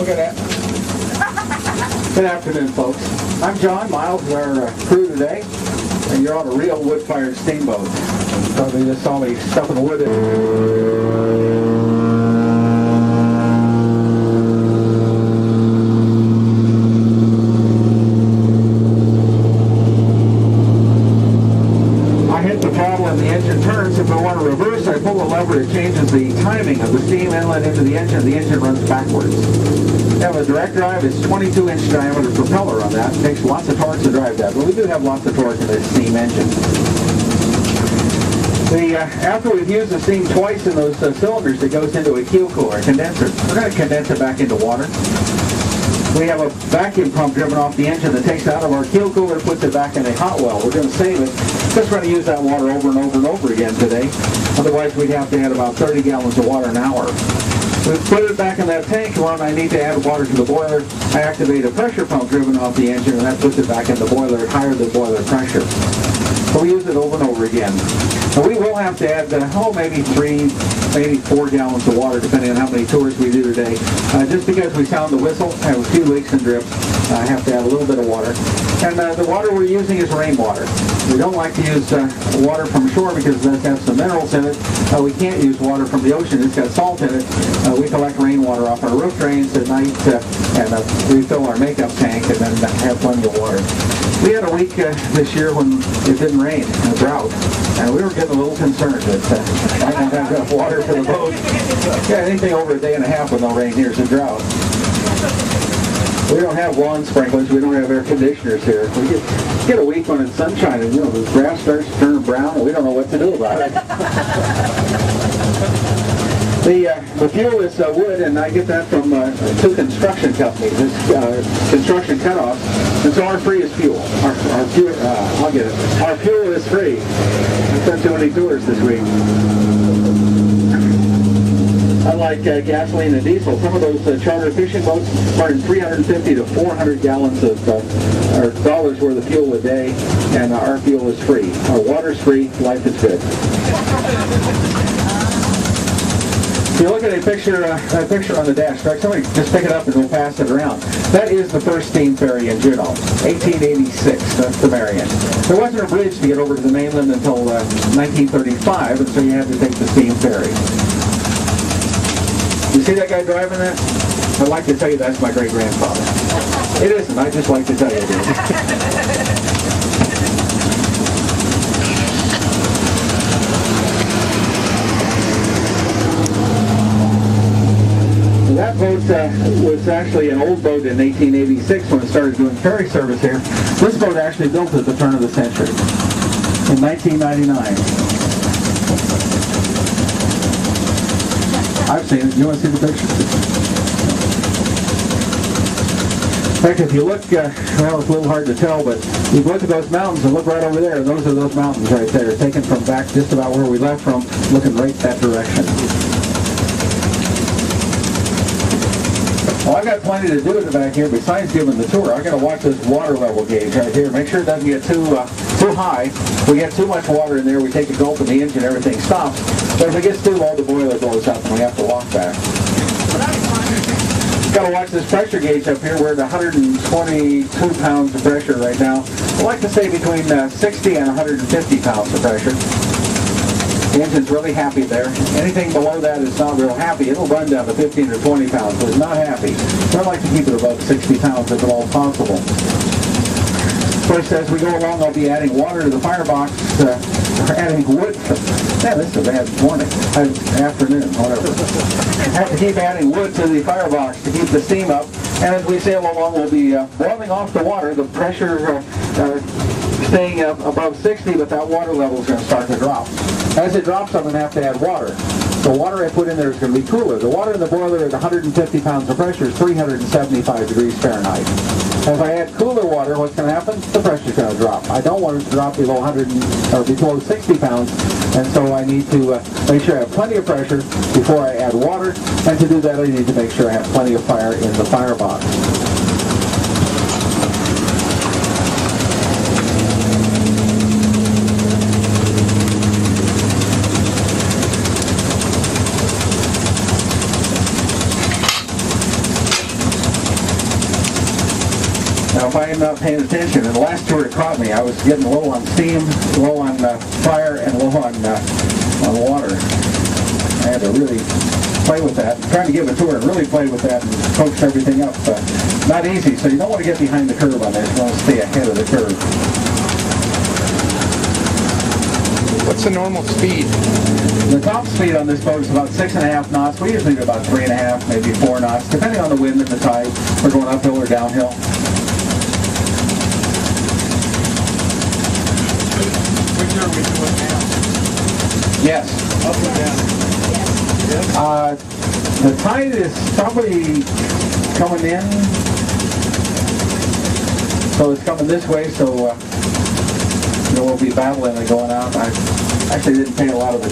Good afternoon, folks. I'm John. Miles is our crew today, and you're on a real wood-fired steamboat. So they just saw me stuffing wood in. And the engine turns. If I want to reverse, I pull the lever. It changes the timing of the steam inlet into the engine. The engine runs backwards. We have a direct drive. It's 22-inch diameter propeller on that. It takes lots of torque to drive that, but we do have lots of torque in this steam engine. After we've used the steam twice in those cylinders, it goes into a keel cooler, a condenser. We're going to condense it back into water. We have a vacuum pump driven off the engine that takes it out of our keel cooler, puts it back in a hot well. We're going to save it. Just going to use that water over and over and over again today. Otherwise, we'd have to add about 30 gallons of water an hour. We put it back in that tank. When I need to add water to the boiler, I activate a pressure pump driven off the engine, and that puts it back in the boiler at higher than boiler pressure. So we use it over and over again. And we will have to add, maybe 3, maybe 4 gallons of water, depending on how many tours we do today. Just because we sound the whistle, have a few leaks and drips, I have to add a little bit of water. And the water we're using is rainwater. We don't like to use water from shore because it does have some minerals in it. We can't use water from the ocean. It's got salt in it. We collect rainwater off our roof drains at night and refill our makeup tank and then have plenty of water. We had a week this year when it didn't rain, a drought, and we were getting a little concerned that I don't have enough water for the boat. Yeah, anything over a day and a half with no rain here is a drought. We don't have lawn sprinklers. We don't have air conditioners here. We get a week when it's sunshine and the grass starts to turn brown and we don't know what to do about it. The fuel is wood, and I get that from 2 construction companies. This construction cutoff. And so our free is fuel. Our fuel, I'll get it. Our fuel is free. I've done too many tours this week. Unlike gasoline and diesel, some of those charter fishing boats burn 350 to 400 gallons of or dollars worth of fuel a day, and our fuel is free. Our water's free. Life is good. If you look at a picture on the dash, somebody just pick it up and we'll pass it around. That is the first steam ferry in Juneau, 1886. That's the Marion. There wasn't a bridge to get over to the mainland until 1935, and so you had to take the steam ferry. You see that guy driving that? I'd like to tell you that's my great-grandfather. It isn't. I just like to tell you it is. That boat was actually an old boat in 1886 when it started doing ferry service here. This boat actually built at the turn of the century, in 1999. I've seen it. You want to see the picture? In fact, if you look, well, it's a little hard to tell, but you look at those mountains and look right over there, and those are those mountains right there, taken from back just about where we left from, looking right that direction. Well, I've got plenty to do in the back here besides giving the tour. I've got to watch this water level gauge right here. Make sure it doesn't get too high. If we get too much water in there, we take a gulp in the engine, everything stops. But if it gets too low, the boiler blows up and we have to walk back. Got to watch this pressure gauge up here. We're at 122 pounds of pressure right now. I like to say between 60 and 150 pounds of pressure. The engine's really happy there. Anything below that is not real happy. It'll run down to 15 or 20 pounds, but it's not happy. So I like to keep it above 60 pounds if at all possible. Of course, as we go along, I'll be adding water to the firebox, adding wood. Man, this is a bad morning. Afternoon, whatever. I have to keep adding wood to the firebox to keep the steam up. And as we sail along, we'll be boiling off the water. The pressure staying above 60, but that water level is going to start to drop. As it drops, I'm going to have to add water. The water I put in there is going to be cooler. The water in the boiler at 150 pounds of pressure is 375 degrees Fahrenheit. As I add cooler water, what's going to happen? The pressure is going to drop. I don't want it to drop below 60 pounds, and so I need to make sure I have plenty of pressure before I add water, and to do that I need to make sure I have plenty of fire in the firebox. if I'm not paying attention. And the last tour it caught me. I was getting low on steam, low on fire, and low on water. I had to really play with that. I'm trying to give a tour and really play with that and coax everything up. Not easy, so you don't want to get behind the curve on this. You want to stay ahead of the curve. What's the normal speed? The top speed on this boat is about 6.5 knots. We usually do about 3.5, maybe 4 knots, depending on the wind and the tide. We're going uphill or downhill. Which are we doing now? Yes. Up or down? The tide is probably coming in. So it's coming this way, so we'll be battling and going out. I actually didn't pay a lot of attention.